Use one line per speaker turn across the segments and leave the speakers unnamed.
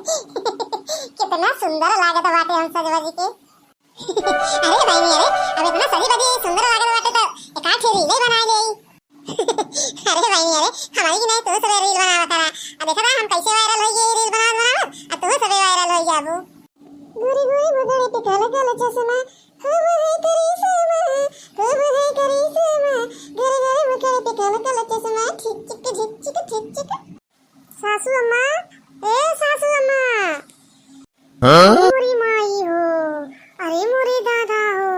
कितना सुंदर लागत बाटे हम सजवाजी के। अरे भाई अरे अब इतना सजी-बजी सुंदर लागत बाटे तो एक आठ रील बना ले। अरे भाई अरे हमारी की नहीं तू सब रील बनावा करा। अब देखा हम कैसे वायरल हो गए रील बना अब तू सब वायरल हो जाबू। गोरी गोरी बदले पे काला काला चश्मा खूब है करिश्मा खूब है करिश्मा गोरी गोरी बदले पे काला काला चश्मा ठीक चिक ठीक चिक ठीक चिक। सासू अम्मा ए सासू अम्मा मोरी माई हो अरे मोरी दादा हो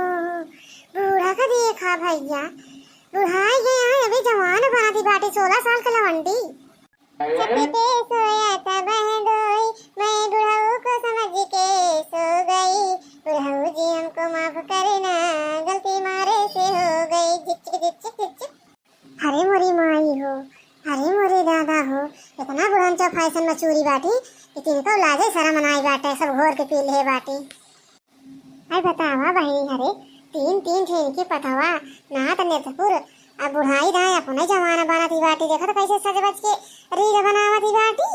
बूढ़ा का देखा भैया बुढ़ाई गया अभी जवान बनाती बाटी 16 साल का लवंडी छत पे सोया था बहनोई मैं बुढ़ाऊ को समझ के सो गई बुढ़ाऊ जी हमको माफ करना गलती मारे से हो गई झिक झिक झिक। अरे मोरी माई हो अरे मोरे दादा हो इतना बुढ़ांचा फैशन में चूरी बाटी इतनी को लाजे शर्म मनाई बाटे सब घोर के पी ले बाटी। अरे बतावा बहनी हरे तीन तीन ठेन की पतावा ना तने तपुर अब बुढ़ाई दाए अपने जमाना बनाती बाटी देखो तो कैसे सज बज के रील बनावती बाटी।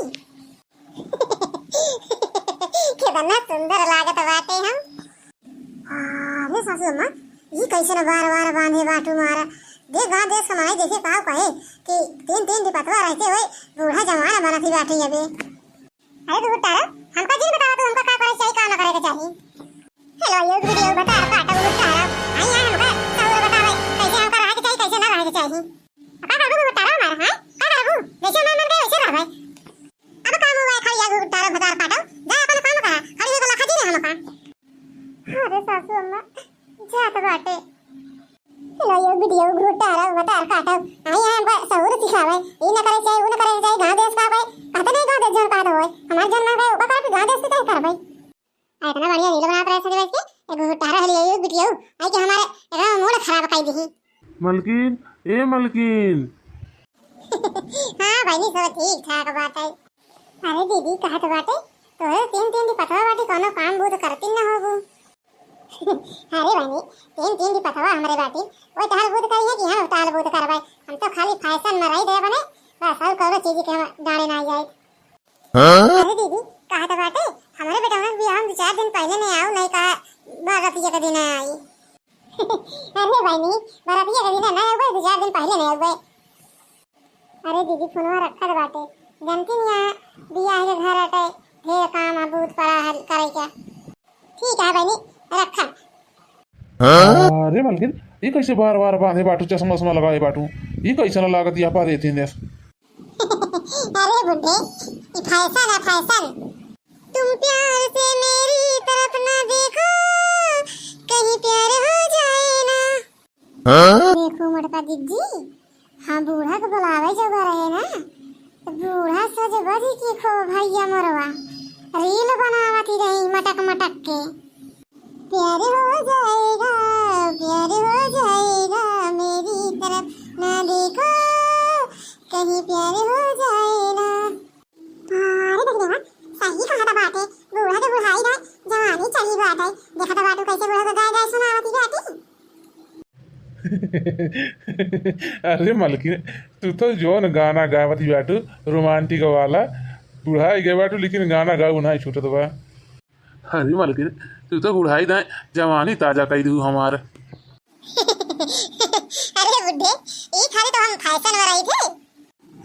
कितना सुंदर लागत बाटे हम। अरे सासू अम्मा ये कैसे न बार बार बांधे बाटू मारा देख गाँव देश कमाई देखे पाओ कहे कि तीन तीन पतवा रहते हुए बूढ़ा जमाना बनाती बाटी अबे। अरे तू बेटा हमका जी बताओ तो हमका क्या करे चाहिए क्या ना करे चाहिए। हेलो ये वीडियो बता रहा काटा बेटा आई यार हमका सब बतावे कैसे हमका रहे के चाहिए कैसे ना रहे के चाहिए। का बाबू बेटा हमारा हां का बाबू वैसे मन मन के वैसे रह भाई अब काम हुआ खाली या बेटा बता काटो जा अपन काम करा खाली को लखा दी हमका। अरे सासू अम्मा जात बाटे हेलो ये वीडियो घुटा रहा बता काटो आई हमका सौर सिखावे ई ना करे चाहिए वो ना करे चाहिए गांव देश का भाई कहते नहीं गांव देश जन का हो हमार जन में गए बता गांव देश के कर भाई इतना बढ़िया रील बनात रहे सजे के एक घुटा रहा ये वीडियो आई कि हमारे एकदम मूड खराब कर दी।
मलकिन ए मलकिन
हां भाई नहीं सब ठीक ठाक बात है। अरे दीदी कहत बाटे तो तीन तीन दी पतवा बाटी कोनो काम बहुत करती न होबू। अरे भाई तीन तीन दी पतवा हमारे बाटी वो ताल बहुत करी है कि हां ताल बहुत करवाए हम तो खाली फैशन में रही दे बने बस और कोनो चीज के डाले ना जाए। अरे दीदी कहत बाटे हमारे बेटा ने भी हम 4 दिन पहले नहीं आओ नहीं कहा बारातिया का दिन आई। अरे भाई नहीं बारातिया का दिन ना आए 4 दिन पहले नहीं आए। अरे दीदी फोनवा रखा दे बाटे जानती नहीं बियाह के घर आटे ढेर काम बहुत पड़ा है करे क्या ठीक है भाई रखा।
अरे मलकिन ये कैसे बार बार बांधे बाटू चश्मा उस्मा लगाए बाटू ये कैसे ना लागत यहाँ पर रहती है।
अरे बुड्ढे ये फैशन है फैशन तुम प्यार से मेरी तरफ ना देखो कहीं प्यार हो जाए ना। देखो मटका दीदी हाँ बूढ़ा को बुलावे जगह रहे ना तो बूढ़ा सज बज की खो भैया मरवा रील बनावती रही मटक मटक के प्यार हो जाएगा मेरी तरफ ना देखो कहीं प्यार हो जाएगा। अरे देखिए सही कहा था बात है बूढ़ा तो बुढ़ाई है जवानी चली बात है देखा था बातू कैसे बूढ़ा को गाय गाय सुनावती बाटी।
अरे मलकिन तू तो जो न गाना गावती बाटू रोमांटिक वाला बुढ़ाई गए बाटू लेकिन गाना गाऊ ना छूटत बा। अरे मलकिन तू तो बुढ़ाई दाए जवानी ताजा कई दू हमार।
अरे बुड्ढे ये खाली तो हम फैशन में रही थे।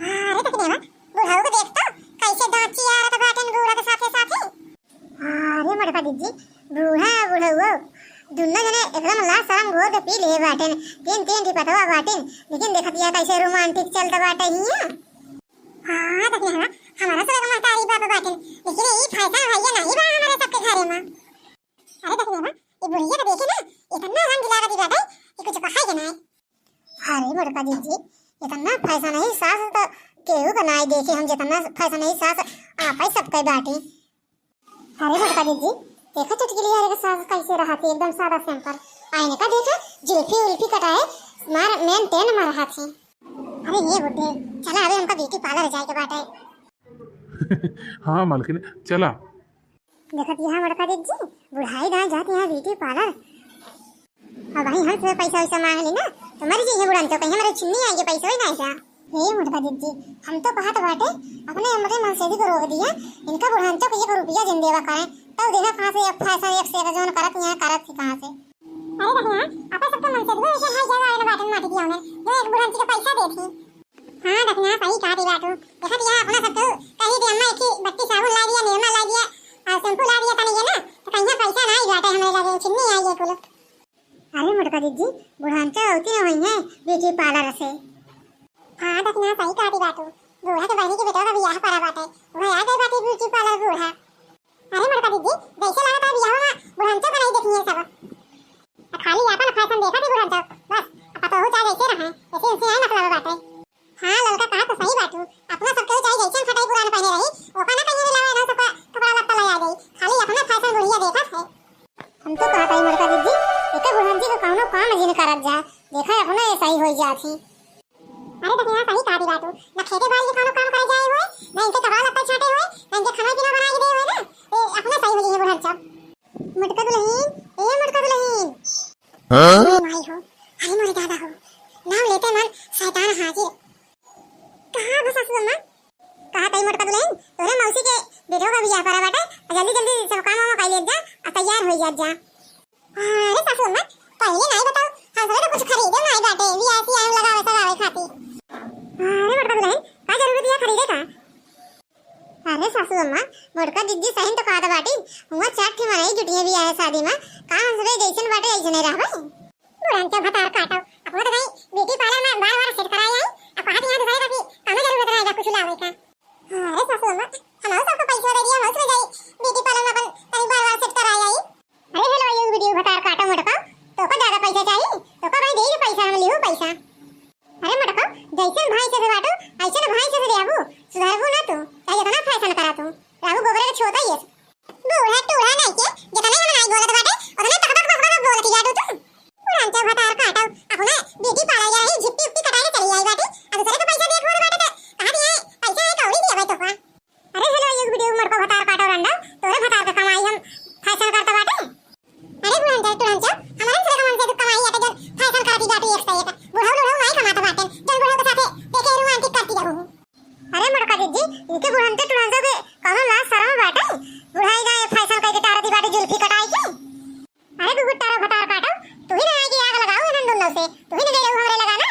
अरे तो किने बुढ़ाऊ को देख तो कैसे दांची आ रहा था बाटन बूढ़ा के साथे साथे। अरे मटका दीदी बूढ़ा बुढ़ाऊ दुल्ला जने एकदम ला शर्म गोद पी ले बाटन तीन तीन दी पतवा बाटन लेकिन देखतिया कैसे रोमांटिक चलता बाटे हिया। हां तो किने हमारा सब का महतारी बाप बाटन लेकिन ये फैशन भैया नहीं बा हमारे सबके घरे में। अरे तो किने ये बुढ़िया को देखे ना इतना रंग लागती बाटे कि कुछ कहा ही नहीं। अरे मटका दीदी इतना फैशन नहीं सास तो केहू का नहीं देखे हम जितना फैशन नहीं सास आप ही सब कई बाटी। अरे मटका दीदी देखो चुटकी यार के सास कैसे रहती एकदम सादा सिंपल आईने का देखा जुल्फी उल्फी कटाए मार मेन टेन मार रहा थी। अरे ये बुड्ढे चला अबे हमका ब्यूटी पार्लर जाए के बाटे।
हाँ मलकिन चला
देखत यहाँ मटका दीदी बुढ़ाई दाई जाती यहाँ ब्यूटी पार्लर और वहीं हम से पैसा वैसा मांग ली ना तो मर जी है बुढ़ान तो कहीं हमारे छिन्नी आएंगे पैसा ही नहीं था। हे मोटका दीदी, हम तो कहत बाटे अपने हमरे मनसेदी को रोक दिया, इनका बुढ़ांचो के 1 रुपया जिन देवा करें, तब देखा कहां से अब फैशन एक से जोन करत यहां करत थी कहां से। अरे देखना आपे सबके मनसेदी को ऐसे हाई जगह आने बाटन माटी दिया उन्हें, जो एक बुढ़ांची का पैसा देती। हां देखना सही कहा दी बाटू, देखा दिया अपना सबको कहीं दे अम्मा की बत्ती साबुन ला दिया, निरमा ला दिया और शैम्पू ला दिया तनी ये ना, तो कहीं पैसा नहीं बाटे हमें लगे चिन्नी आई है कुल। अरे मोटका दीदी, बुढ़ांचा होती नहीं है ब्यूटी पार्लर से। हाँ देखना सही कहा दी बाटू, बूढ़ा के बहनी के बेटा का बियाह पड़ा बाटे, वह आ गई बाटी ब्यूटी पार्लर बूढ़ा। अरे मोटका दीदी, जैसे लगा था बियाह में बुढ़ांचा का नहीं देखी है सब, खाली अपन फैशन देखा थी बुढ़ांचा बस, पता हो चाहे जैसे रहे ऐसे उसे है मतलब बाटे। हाँ लड़का कहा तो सही बाटू, अपना सबके चाहे जैसे फटाई पुराना पहने रही ओका ना पहने लावे ना सबका कपड़ा लत्ता लगा गई, खाली अपना फैशन बढ़िया देखा है। हम तो कहता ही मोटका दीदी, एक बुढ़ांची को कौनो काम जिन करत जा, देखा अपना सही हो जाती। अरे देखना सही कहा दी बाटू, ना खेते बाड़ी के काम करे जाए हुए, ना इनके कपड़ा लत्ता छाटे हुए, ना इनके खाना पीना बना के दे हुए ना, ए अपना सही हो जाए बुढ़ांचा। मुटका दुल्हन, ए मुटका दुल्हन, हां माई हो, अरे मोरे दादा हो, नाम लेते मन शैतान हाजिर। कहां बस सासू अम्मा, कहा तई मुटका दुल्हन, तोरे मौसी के बेटो का बियाह पड़ा बाटे, जल्दी जल्दी सब काम वाम कर ले जा और तैयार हो जा। अरे सासू अम्मा पहले नहीं बताओ, हमरे तो कुछ खरीदे नहीं बाटे, वीआईपी आम लगावे सगावे खाती। अरे मोटका दुल्हन का जरूरत है खरीदे का? अरे सासू अम्मा, मोटका दीदी सहन तो कहत बाटी, हुआ चाट के मनाई जुटिए भी आए शादी में, का हमरे जैसन बाटे ऐसने रहबे। बुढ़ांचा भतार काटो, अपना तो कहीं ब्यूटी पार्लर में बार-बार सेट कराई आई, अब कहत यहां दूसरे का भी कामे जरूरत रहेगा कुछ लावे का। अरे सासू अम्मा, हमारो सबको पैसा दे दिया, हम उसमें जाई ब्यूटी पार्लर में अपन कहीं बार-बार सेट कराई आई। अरे हेलो ये वीडियो भतार काटो मोटका, तो को ज्यादा पैसा चाहिए तो को भाई दे दे पैसा, हम लियो पैसा। अरे मोटका जैसे भाई से बाटो ऐसे ना भाई से देबू, सुधारबू ना तू, चाहे जितना फैशन करा तू, राहु गोबरे के छोटा ही है बूढ़ा टूढ़ा नहीं के जितना हम नहीं बोलत बाटे उतना तक तक बक बोलती जादू तू। पुरांचा भतार काटो अपना ब्यूटी पार्लर जा रही झिप्पी उप्पी कटाने चली आई बाटे, अब दूसरे का पैसा देख बोल बाटे तो कहां दिए पैसा है कौड़ी दिया भाई तो का। अरे हेलो ये वीडियो मोर को भतार काटो रंडा, तोरे भतार का कमाई हम फैशन करता बाटे। अरे बुढ़ांचा टुरांचा हमारे से कमान से कमाई आटे जन फैशन करती बाटे एक से एक, बुढ़ा नहीं कमाता बाटे, जन बुढ़ा के साथे देखे रोमांटिक करती जाऊं। अरे मोटका दीदी, इनके बुढ़ांचा टुरांचा के कौनो लाज शर्म बाटे, बुढ़ाई जाए फैशन करके तारती बाटे जुल्फी कटाई के। अरे तू गुट्टारा भतार काटो, तू ही ना आगे आग लगाओ इन दोनों से, तू ही ना गए हमरे लगाना।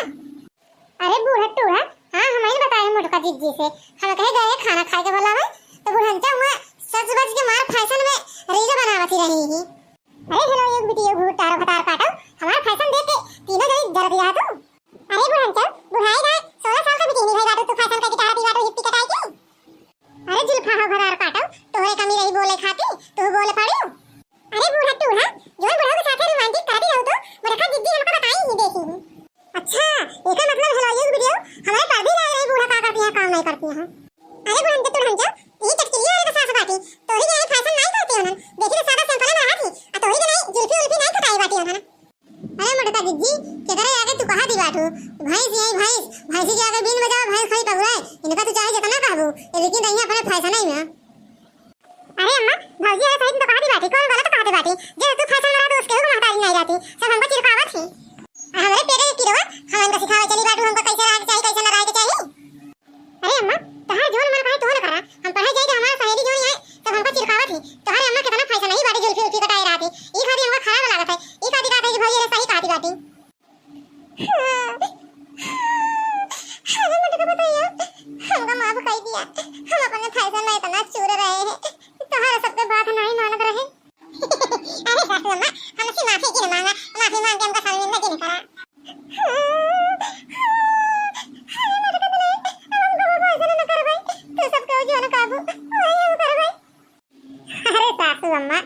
अरे बूढ़ा टूढ़ा, हां हमें बताए मोटका दीदी से, हम कहे गए खाना खाए के बोला है तो बुढ़ांचा हुआ सच बच के मार फैशन में रील बनावती रही ही। अरे हेलो एक वीडियो गुट्टारा भतार काटो, हमारा फैशन देख के तीनों जनी डर दिया तू। अरे बुढ़ांचा बुढ़ाई जाए 16 साल का बिकिनी भाई बाटू, तू फैशन करके तारती बाटू हिप्पी कटाई के। अरे जुल्फा हो भतार काटो, तोरे कमी रही बोले खाती, तू बोले पड़ी। अरे बूढ़ा टूढ़ा, जो बुढ़ा के साथ रोमांटिक करती रहू तो मोटका दीदी हमको बताई नहीं देखी। अच्छा इसका मतलब हेलो ये वीडियो हमारे पर भी लग रही बूढ़ा का करती है काम नहीं करती है। अरे बुढ़ांचा टूढ़ा ये चटकिली वाले का सास बाटी, तोरी के फैशन नहीं करती होनन, देखी तो सादा सिंपल में रहा थी, आ तोरी के नहीं जुल्फी उल्फी नहीं कटाई बाटी होनन। अरे मोटका दीदी केकरे आगे तू कहा दी बाटू, भैंस यही भैंस के आगे बीन बजाओ भैंस खाई पगुराए, इनका तू चाहे जितना कहबू ये लेकिन नहीं अपने फैशन नहीं में। अरे अम्मा भौजी है सही तो कहा दी बाटी, कौन गलत कहा दी बाटी, जो तू फैशन वाला तो उसके को महतारी नहीं रहती, सब हमको चिरकावत थी। हमरे पेटे की किरवा हम इनको सिखावे चली बाटू, हमको कैसे रह के चाहिए कैसे ना रह के चाहिए। अरे अम्मा तहां जोन मन कहे तो न करा, हम पढ़े जाई तो हमारा सहेली जोन है सब हमको चिरकावत थी, तोहरे अम्मा कितना फैशन नहीं बाटी जुल्फी उल्फी कटाई रहती, ई खाती हमको खराब लागत है, ई खाती कहते कि भौजी ने सही कहा दी बाटी। अरे मुझे बताइए हमका माफ कर दिया, हम अपने फैशन में इतना चूर रहे हैं, तुम्हारे सब पे बात नहीं मानत रहे। अरे सासू अम्मा हमसे माफी क्यों मांगा, माफी मांग के हमका शर्मिंदा क्यों करा। अरे मुझे तो नहीं हम को फैशन न कर भाई, तू सब को जो न काबू वही हम कर भाई। अरे सासू अम्मा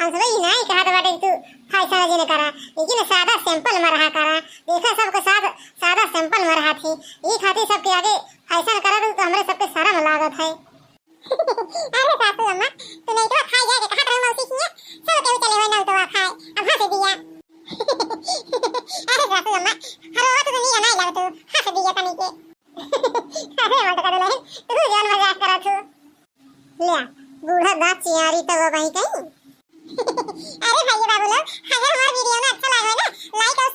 हम सब ही नहीं कहा बाटे तू फैशन जी ने करा, लेकिन सादा सिंपल में रहा करा, देखा सबको सादा सिंपल में रहा थी, ये खाती सबके आगे फैशन करा तो हमरे सबके शर्म लागत है। अरे सासू अम्मा तू नहीं तो खाई जाके कहा रहा मौसी की सब के चले हुए ना तो खाए अब हंस दिया। अरे सासू अम्मा हर वक्त तो नहीं लग तू हंस दिया तनी के। अरे मत कर ले तू जान मजाक करा तू ले बूढ़ा दांत चियारी तो वही कहीं। अरे भाई बाबू लोग अगर हमारा वीडियो ना अच्छा लगा है ना लाइक और